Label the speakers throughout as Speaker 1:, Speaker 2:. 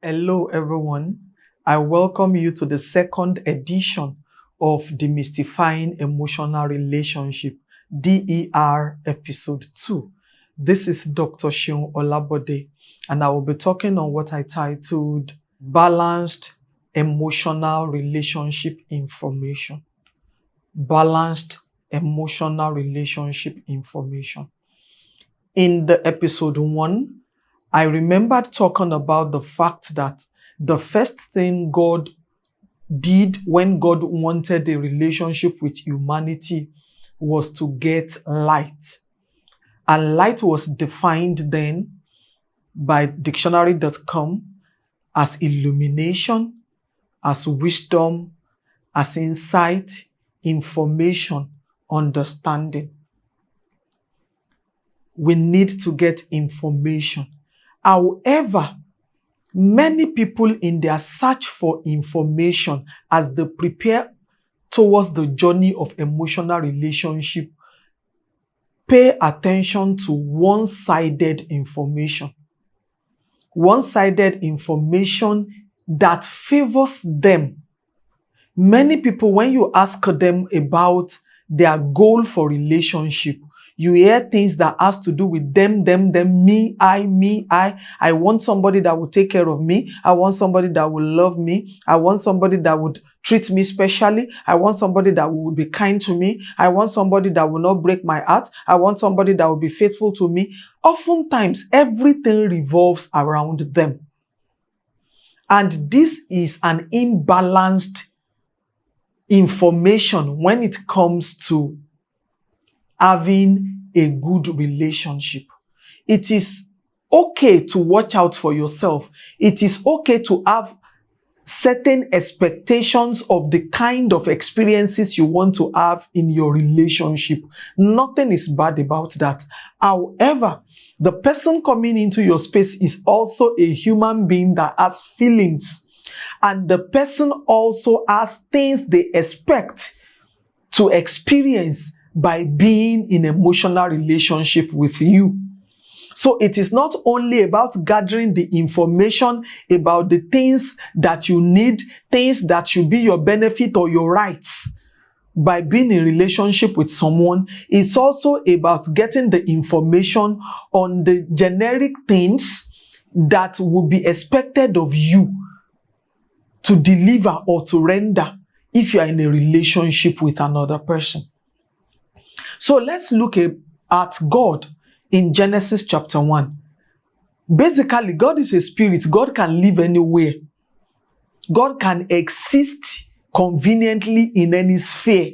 Speaker 1: Hello, everyone. I welcome you to the second edition of Demystifying Emotional Relationship, DER Episode 2. This is Dr. Seun Olabode, and I will be talking on what I titled Balanced Emotional Relationship Information. Balanced Emotional Relationship Information. In the episode 1, I remembered talking about the fact that the first thing God did when God wanted a relationship with humanity was to get light. And light was defined then by dictionary.com as illumination, as wisdom, as insight, information, understanding. We need to get information. However, many people in their search for information as they prepare towards the journey of emotional relationship pay attention to one-sided information. One-sided information that favors them. Many people, when you ask them about their goal for relationship, you hear things that has to do with them, me, I. I want somebody that will take care of me. I want somebody that will love me. I want somebody that would treat me specially. I want somebody that will be kind to me. I want somebody that will not break my heart. I want somebody that will be faithful to me. Oftentimes, everything revolves around them. And this is an imbalanced information when it comes to having a good relationship. It is okay to watch out for yourself. It is okay to have certain expectations of the kind of experiences you want to have in your relationship. Nothing is bad about that. However, the person coming into your space is also a human being that has feelings. And the person also has things they expect to experience by being in emotional relationship with you. So it is not only about gathering the information about the things that you need, things that should be your benefit or your rights by being in relationship with someone. It's also about getting the information on the generic things that will be expected of you to deliver or to render if you are in a relationship with another person. So let's look at God in Genesis chapter 1. Basically, God is a spirit. God can live anywhere. God can exist conveniently in any sphere.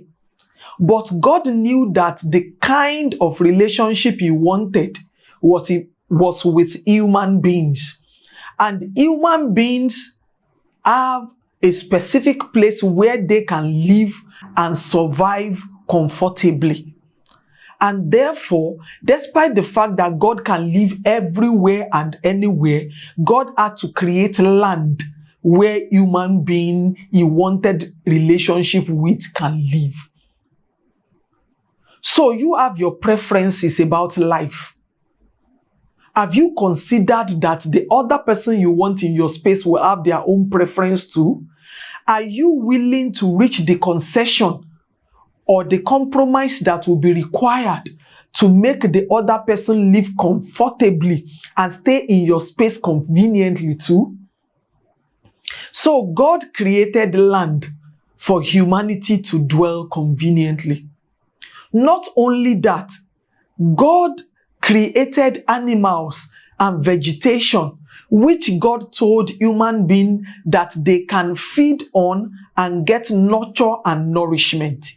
Speaker 1: But God knew that the kind of relationship He wanted was with human beings. And human beings have a specific place where they can live and survive comfortably. And therefore, despite the fact that God can live everywhere and anywhere, God had to create land where human being He wanted relationship with can live. So you have your preferences about life. Have you considered that the other person you want in your space will have their own preference too? Are you willing to reach the concession or the compromise that will be required to make the other person live comfortably and stay in your space conveniently too? So God created land for humanity to dwell conveniently. Not only that, God created animals and vegetation, which God told human beings that they can feed on and get nurture and nourishment.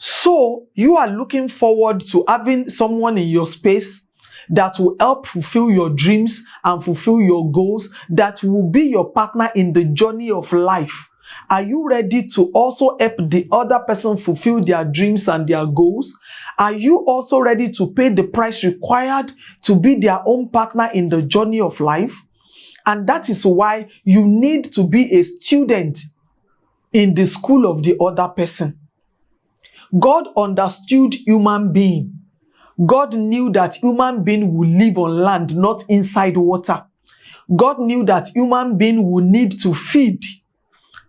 Speaker 1: So you are looking forward to having someone in your space that will help fulfill your dreams and fulfill your goals, that will be your partner in the journey of life. Are you ready to also help the other person fulfill their dreams and their goals? Are you also ready to pay the price required to be their own partner in the journey of life? And that is why you need to be a student in the school of the other person. God understood human being. God knew that human being will live on land, not inside water. God knew that human being will need to feed,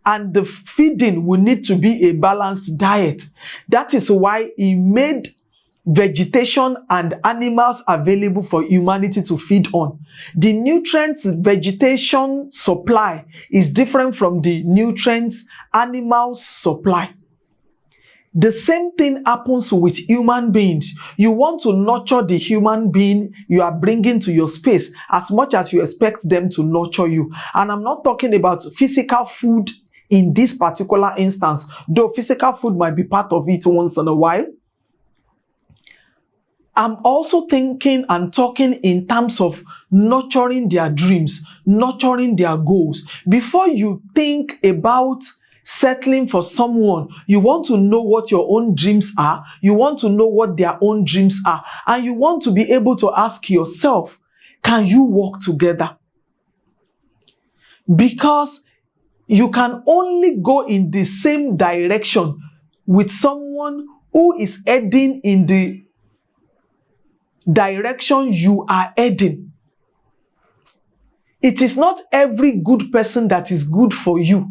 Speaker 1: and the feeding will need to be a balanced diet. That is why he made vegetation and animals available for humanity to feed on. The nutrients vegetation supply is different from the nutrients animals supply. The same thing happens with human beings. You want to nurture the human being you are bringing to your space as much as you expect them to nurture you. And I'm not talking about physical food in this particular instance, though physical food might be part of it once in a while. I'm also thinking and talking in terms of nurturing their dreams, nurturing their goals. Before you think about settling for someone, you want to know what your own dreams are, you want to know what their own dreams are, and you want to be able to ask yourself, can you work together? Because you can only go in the same direction with someone who is heading in the direction you are heading. It is not every good person that is good for you.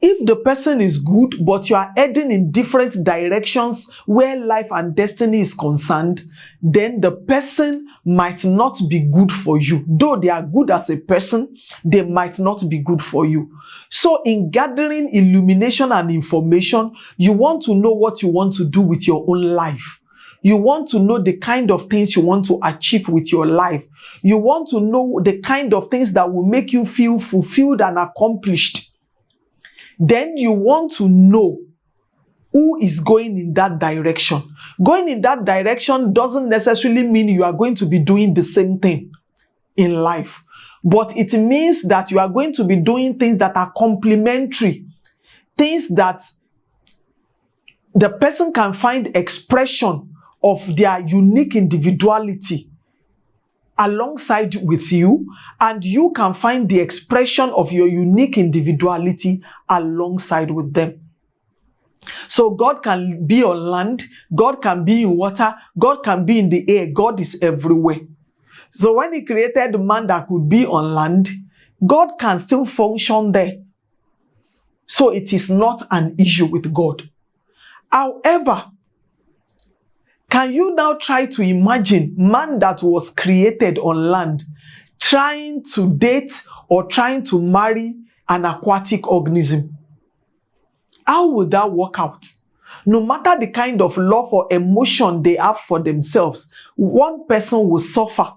Speaker 1: If the person is good, but you are heading in different directions where life and destiny is concerned, then the person might not be good for you. Though they are good as a person, they might not be good for you. So in gathering illumination and information, you want to know what you want to do with your own life. You want to know the kind of things you want to achieve with your life. You want to know the kind of things that will make you feel fulfilled and accomplished. Then you want to know who is going in that direction. Going in that direction doesn't necessarily mean you are going to be doing the same thing in life. But it means that you are going to be doing things that are complementary. Things that the person can find expression of their unique individuality alongside with you, and you can find the expression of your unique individuality alongside with them. So God can be on land, God can be in water, God can be in the air, God is everywhere. So when He created man that could be on land, God can still function there. So it is not an issue with God. However, can you now try to imagine man that was created on land trying to date or trying to marry an aquatic organism? How would that work out? No matter the kind of love or emotion they have for themselves, one person will suffer.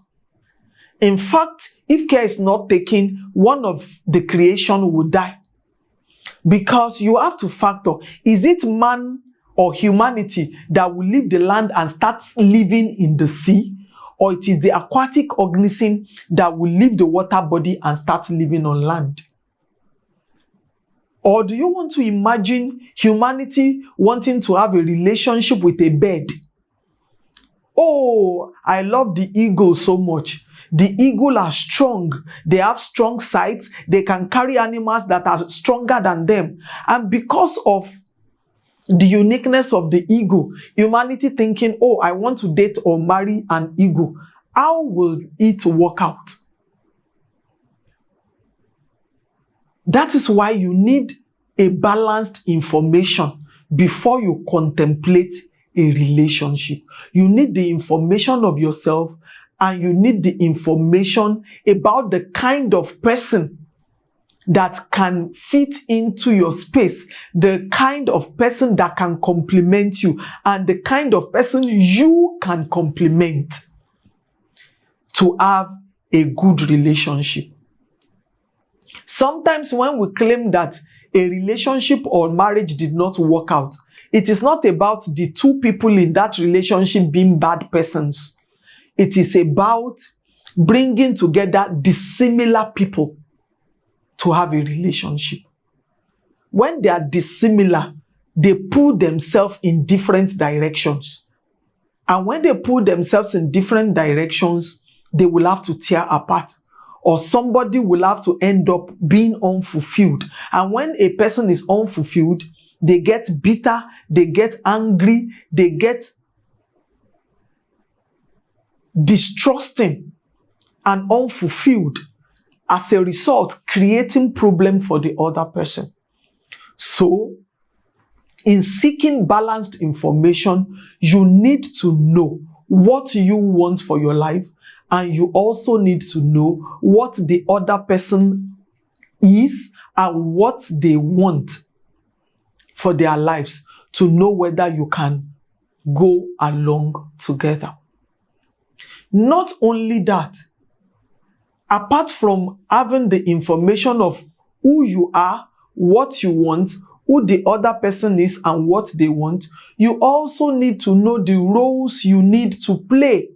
Speaker 1: In fact, if care is not taken, one of the creation will die. Because you have to factor, is it man or humanity that will leave the land and start living in the sea? Or it is the aquatic organism that will leave the water body and start living on land? Or do you want to imagine humanity wanting to have a relationship with a bird? Oh, I love the eagle so much. The eagle are strong. They have strong sights. They can carry animals that are stronger than them. And because of the uniqueness of the eagle, humanity thinking, oh, I want to date or marry an eagle. How will it work out? That is why you need a balanced information before you contemplate a relationship. You need the information of yourself, and you need the information about the kind of person that can fit into your space, the kind of person that can complement you, and the kind of person you can complement to have a good relationship. Sometimes when we claim that a relationship or marriage did not work out, it is not about the two people in that relationship being bad persons. It is about bringing together dissimilar people to have a relationship. When they are dissimilar, they pull themselves in different directions. And when they pull themselves in different directions, they will have to tear apart. Or somebody will have to end up being unfulfilled. And when a person is unfulfilled, they get bitter, they get angry, they get distrusting and unfulfilled. as a result, creating problem for the other person. So, in seeking balanced information, you need to know what you want for your life, and you also need to know what the other person is and what they want for their lives, to know whether you can go along together. Not only that, apart from having the information of who you are, what you want, who the other person is, and what they want, you also need to know the roles you need to play.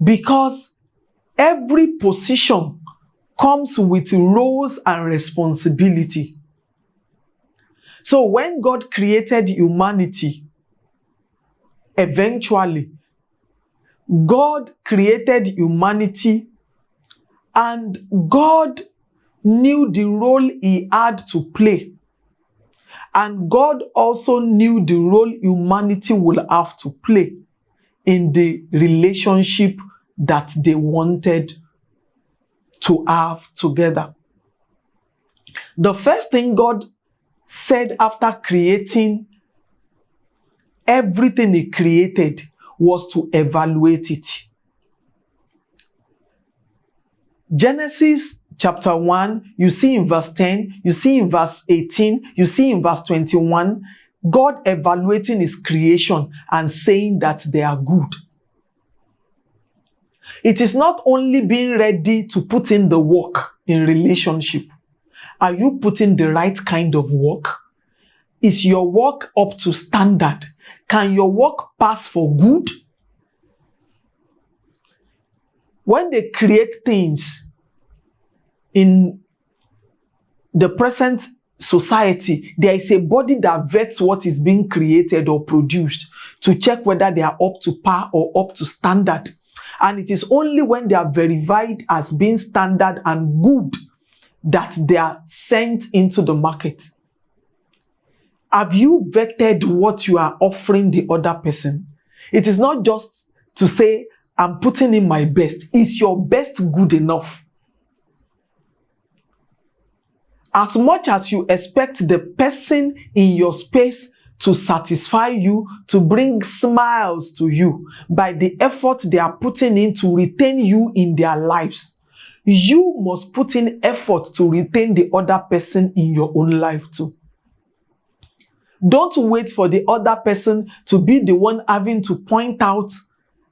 Speaker 1: Because every position comes with roles and responsibility. So when God created humanity, eventually, God created humanity, and God knew the role he had to play. And God also knew the role humanity will have to play in the relationship that they wanted to have together. The first thing God said after creating everything he created was to evaluate it. Genesis chapter 1, you see in verse 10, you see in verse 18, you see in verse 21, God evaluating his creation and saying that they are good. It is not only being ready to put in the work in relationship. Are you putting the right kind of work? Is your work up to standard? Can your work pass for good? When they create things in the present society, there is a body that vets what is being created or produced to check whether they are up to par or up to standard. And it is only when they are verified as being standard and good that they are sent into the market. Have you vetted what you are offering the other person? It is not just to say, I'm putting in my best. Is your best good enough? As much as you expect the person in your space to satisfy you, to bring smiles to you by the effort they are putting in to retain you in their lives, you must put in effort to retain the other person in your own life too. Don't wait for the other person to be the one having to point out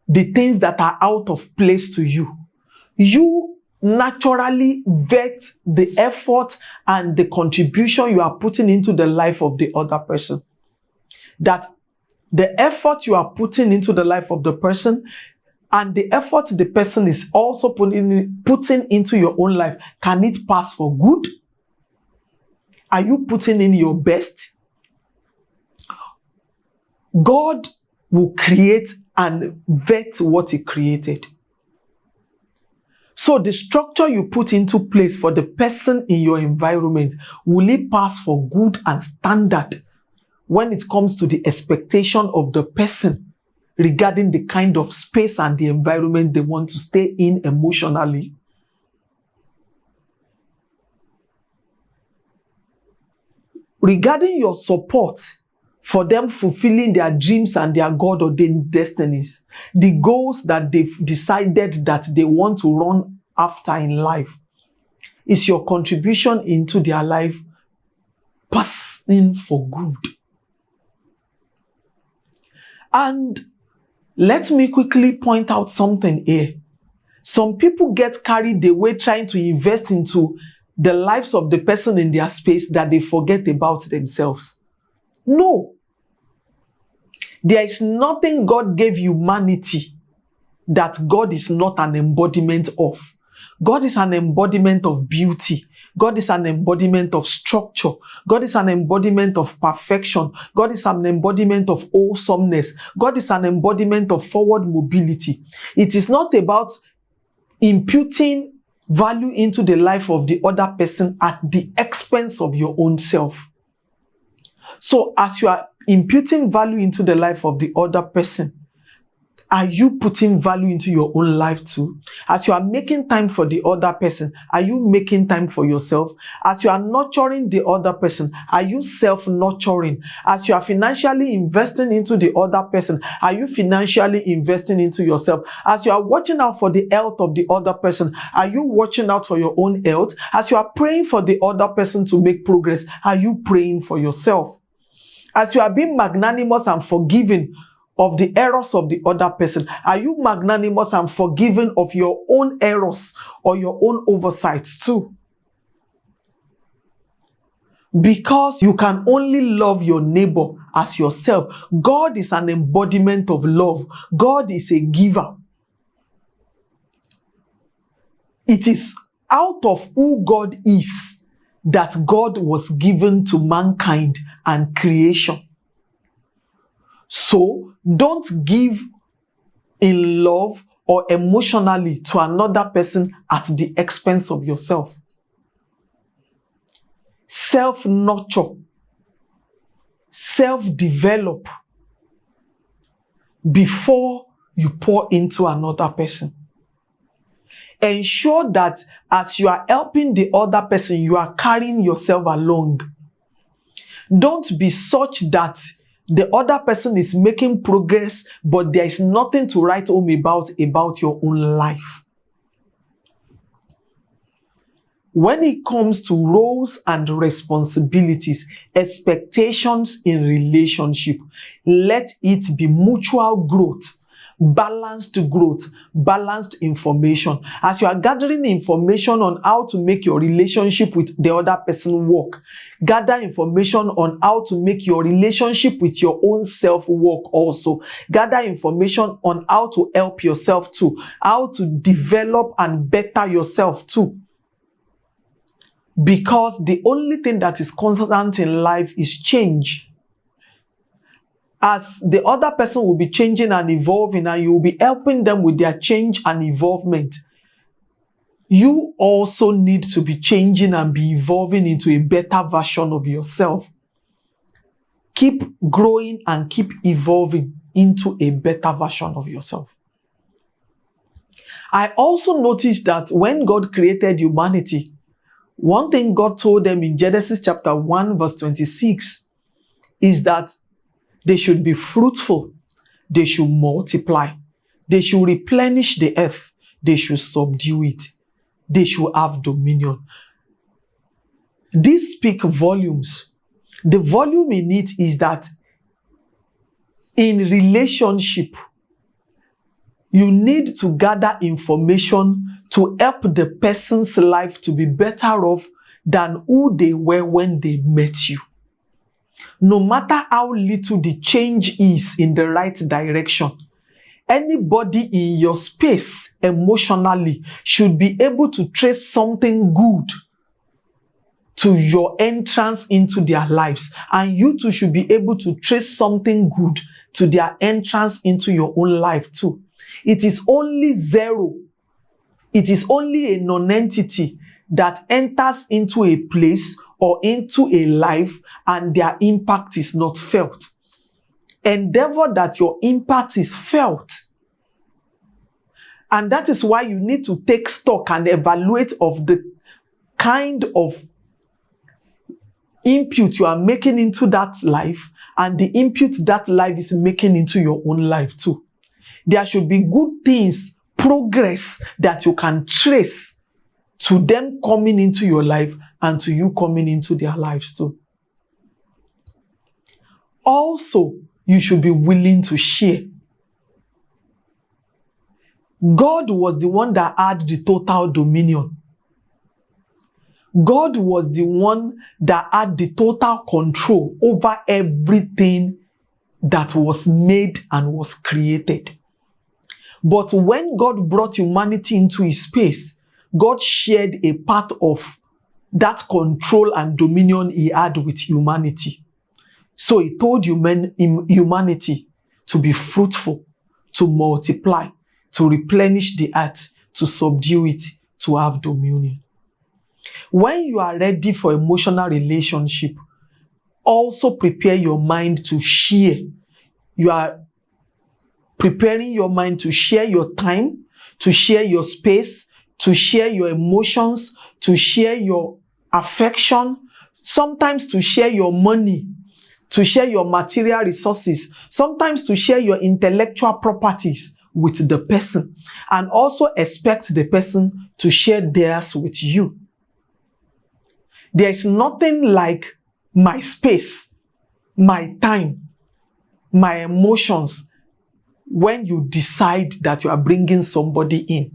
Speaker 1: the things that are out of place to you. You naturally vet the effort and the contribution you are putting into the life of the other person. That the effort you are putting into the life of the person and the effort the person is also putting into your own life, can it pass for good? Are you putting in your best? God will create and vet what he created. So the structure you put into place for the person in your environment, will it pass for good and standard when it comes to the expectation of the person regarding the kind of space and the environment they want to stay in emotionally? Regarding your support for them fulfilling their dreams and their God-ordained destinies, the goals that they've decided that they want to run after in life, is your contribution into their life passing for good? And let me quickly point out something here. Some people get carried away trying to invest into the lives of the person in their space that they forget about themselves. No. There is nothing God gave humanity that God is not an embodiment of. God is an embodiment of beauty. God is an embodiment of structure. God is an embodiment of perfection. God is an embodiment of wholesomeness. God is an embodiment of forward mobility. It is not about imputing value into the life of the other person at the expense of your own self. So as you are imputing value into the life of the other person, Are you putting value into your own life too? As you are making time for the other person, are you making time for yourself? As you are nurturing the other person, are you self-nurturing? As you are financially investing into the other person, are you financially investing into yourself? As you are watching out for the health of the other person, are you watching out for your own health? As you are praying for the other person to make progress, are you praying for yourself? As you are being magnanimous and forgiving of the errors of the other person, are you magnanimous and forgiving of your own errors or your own oversights too? Because you can only love your neighbor as yourself. God is an embodiment of love. God is a giver. It is out of who God is that God was given to mankind and creation. So, don't give in love or emotionally to another person at the expense of yourself. Self-nurture, self-develop before you pour into another person. Ensure that as you are helping the other person, you are carrying yourself along. Don't be such that the other person is making progress, but there is nothing to write home about your own life. When it comes to roles and responsibilities, expectations in relationship, let it be mutual growth, balanced information. As you are gathering information on how to make your relationship with the other person work, gather information on how to make your relationship with your own self work also. Gather information on how to help yourself too, how to develop and better yourself too. Because the only thing that is constant in life is change. As the other person will be changing and evolving, and you will be helping them with their change and evolvement, you also need to be changing and be evolving into a better version of yourself. Keep growing and keep evolving into a better version of yourself. I also noticed that when God created humanity, one thing God told them in Genesis chapter 1 verse 26 is that they should be fruitful, they should multiply, they should replenish the earth, they should subdue it, they should have dominion. These speak volumes. The volume in it is that in relationship, you need to gather information to help the person's life to be better off than who they were when they met you. No matter how little the change is in the right direction, anybody in your space emotionally should be able to trace something good to your entrance into their lives. And you too should be able to trace something good to their entrance into your own life too. It is only zero. It is only a non-entity that enters into a place or into a life and their impact is not felt. Endeavor that your impact is felt. And that is why you need to take stock and evaluate of the kind of input you are making into that life and the input that life is making into your own life too. There should be good things, progress that you can trace to them coming into your life and to you coming into their lives too. Also, you should be willing to share. God was the one that had the total dominion. God was the one that had the total control over everything that was made and was created. But when God brought humanity into his space, God shared a part of that control and dominion he had with humanity. So he told humanity to be fruitful, to multiply, to replenish the earth, to subdue it, to have dominion. When you are ready for emotional relationship, also prepare your mind to share. You are preparing your mind to share your time, to share your space, to share your emotions, to share your affection, sometimes to share your money, to share your material resources, sometimes to share your intellectual properties with the person, and also expect the person to share theirs with you. There is nothing like my space, my time, my emotions when you decide that you are bringing somebody in.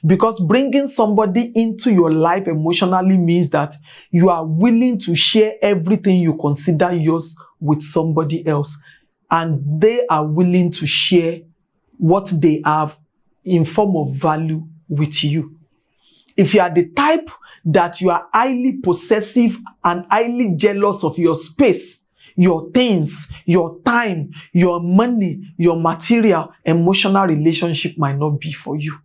Speaker 1: Because bringing somebody into your life emotionally means that you are willing to share everything you consider yours with somebody else, and they are willing to share what they have in form of value with you. If you are the type that you are highly possessive and highly jealous of your space, your things, your time, your money, your material, emotional relationship might not be for you.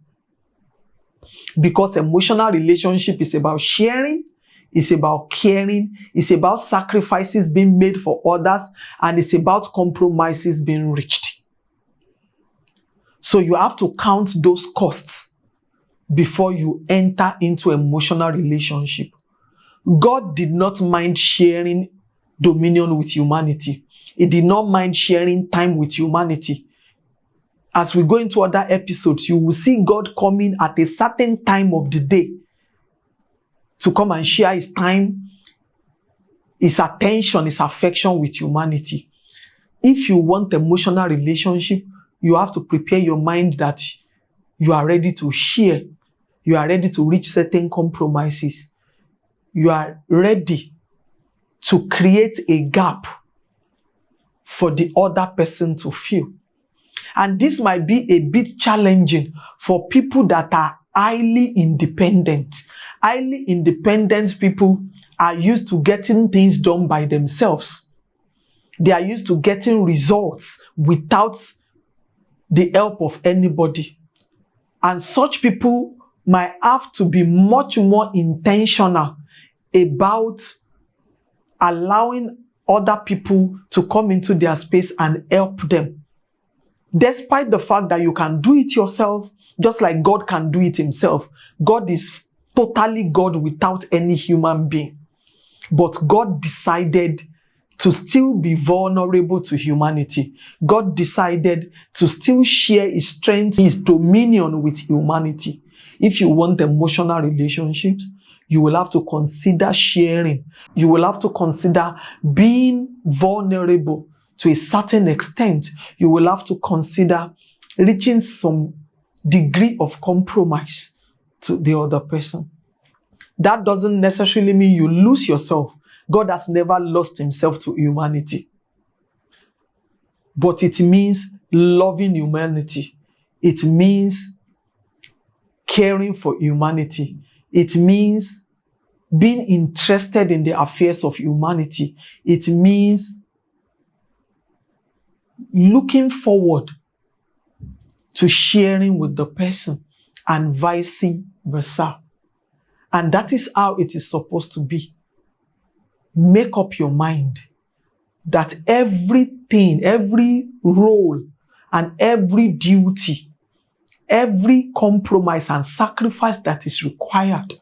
Speaker 1: Because emotional relationship is about sharing, it's about caring, it's about sacrifices being made for others, and it's about compromises being reached. So you have to count those costs before you enter into emotional relationship. God did not mind sharing dominion with humanity. He did not mind sharing time with humanity. As we go into other episodes, you will see God coming at a certain time of the day to come and share his time, his attention, his affection with humanity. If you want emotional relationship, you have to prepare your mind that you are ready to share. You are ready to reach certain compromises. You are ready to create a gap for the other person to fill. And this might be a bit challenging for people that are highly independent. Highly independent people are used to getting things done by themselves. They are used to getting results without the help of anybody. And such people might have to be much more intentional about allowing other people to come into their space and help them. Despite the fact that you can do it yourself, just like God can do it himself. God is totally God without any human being. But God decided to still be vulnerable to humanity. God decided to still share his strength, his dominion with humanity. If you want emotional relationships, you will have to consider sharing. You will have to consider being vulnerable to a certain extent. You will have to consider reaching some degree of compromise to the other person. That doesn't necessarily mean you lose yourself. God has never lost himself to humanity. But it means loving humanity. It means caring for humanity. It means being interested in the affairs of humanity. It means looking forward to sharing with the person and vice versa. And that is how it is supposed to be. Make up your mind that everything, every role and every duty, every compromise and sacrifice that is required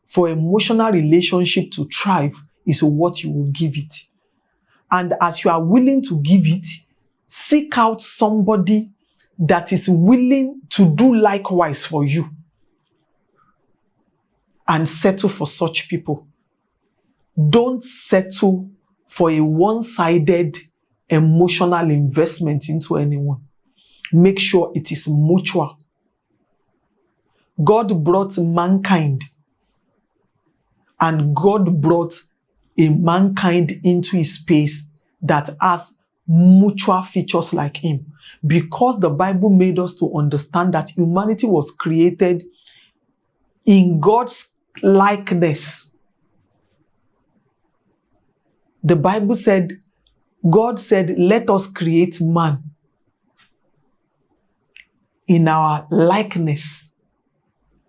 Speaker 1: for emotional relationship to thrive is what you will give it. And as you are willing to give it, seek out somebody that is willing to do likewise for you. And settle for such people. Don't settle for a one-sided emotional investment into anyone. Make sure it is mutual. God brought mankind, and God brought a mankind into his space that has mutual features like him. Because the Bible made us to understand that humanity was created in God's likeness. The Bible said, God said, let us create man in our likeness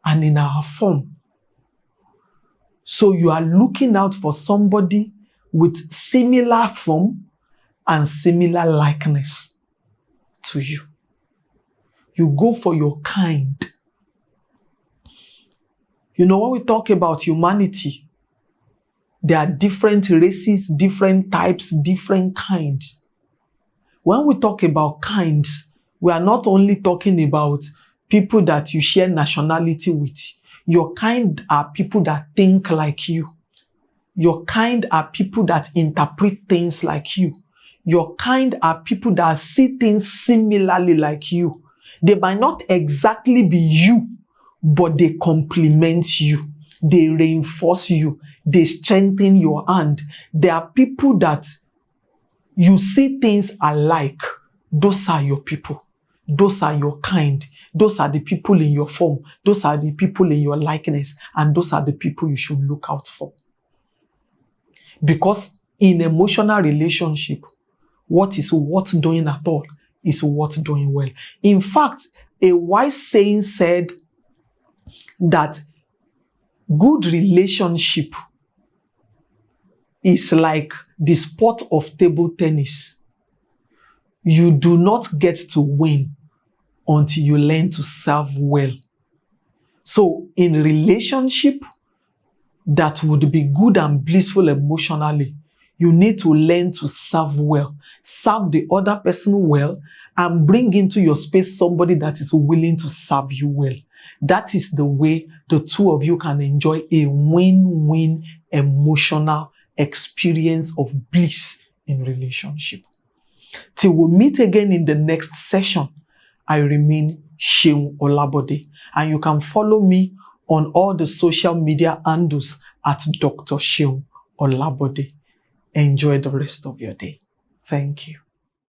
Speaker 1: and in our form. So you are looking out for somebody with similar form and similar likeness to you. You go for your kind. You know, when we talk about humanity, there are different races, different types, different kinds. When we talk about kinds, we are not only talking about people that you share nationality with. Your kind are people that think like you. Your kind are people that interpret things like you. Your kind are people that see things similarly like you. They might not exactly be you, but they complement you. They reinforce you. They strengthen your hand. There are people that you see things alike. Those are your people. Those are your kind. Those are the people in your form. Those are the people in your likeness. And those are the people you should look out for. Because in emotional relationship, what is worth doing at all is worth doing well. In fact, a wise saying said that good relationship is like the sport of table tennis. You do not get to win until you learn to serve well. So in relationship that would be good and blissful emotionally, you need to learn to serve well. Serve the other person well and bring into your space somebody that is willing to serve you well. That is the way the two of you can enjoy a win-win emotional experience of bliss in relationship. Till we meet again in the next session, I remain Seun Olabode, and you can follow me on all the social media handles at Dr. Seun Olabode. Enjoy the rest of your day. Thank you.